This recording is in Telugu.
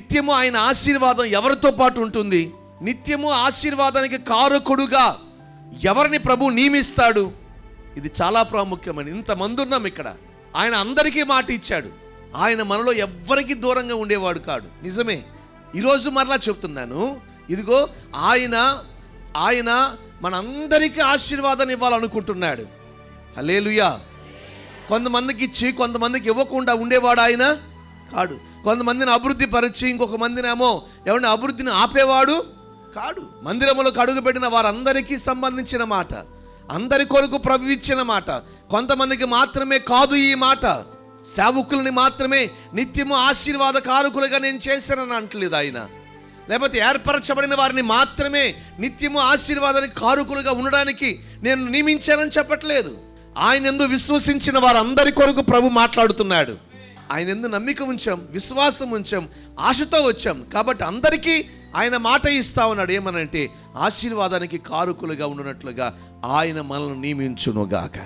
నిత్యము ఆయన ఆశీర్వాదం ఎవరితో పాటు ఉంటుంది? నిత్యము ఆశీర్వాదానికి కారకుడుగా ఎవరిని ప్రభు నియమిస్తాడు? ఇది చాలా ప్రాముఖ్యమని. ఇంతమంది ఉన్నాం ఇక్కడ. ఆయన అందరికీ మాట ఇచ్చాడు. ఆయన మనలో ఎవ్వరికి దూరంగా ఉండేవాడు కాడు. నిజమే. ఈరోజు మరలా చెప్తున్నాను, ఇదిగో ఆయన మనందరికీ ఆశీర్వాదాన్ని ఇవ్వాలనుకుంటున్నాడు. హల్లెలూయా. కొంతమందికి ఇచ్చి కొంతమందికి ఇవ్వకుండా ఉండేవాడు ఆయన కాడు. కొంతమందిని అభివృద్ధి పరిచి ఇంకొక మందినేమో ఎవరిని అభివృద్ధిని ఆపేవాడు కాడు. మందిరములకు అడుగుపెట్టిన వారందరికీ సంబంధించిన మాట, అందరి కొరకు ప్రభు ఇచ్చిన మాట. కొంతమందికి మాత్రమే కాదు ఈ మాట. సేవకుల్ని మాత్రమే నిత్యము ఆశీర్వాద కారకులుగా నేను చేశానని అంటలేదు ఆయన. లేకపోతే ఏర్పరచబడిన వారిని మాత్రమే నిత్యము ఆశీర్వాదానికి కారకులుగా ఉండడానికి నేను నియమించానని చెప్పట్లేదు. ఆయన యందు విశ్వసించిన వారందరి కొరకు ప్రభు మాట్లాడుతున్నాడు. ఆయన యందు నమ్మిక ఉంచాం, విశ్వాసం ఉంచాం, ఆశతో వచ్చాం కాబట్టి అందరికీ ఆయన మాట ఇస్తా ఉన్నాడు. ఏమనంటే ఆశీర్వాదానికి కారకులుగా ఉండునట్లుగా ఆయన మనల్ని నియమించునుగాక.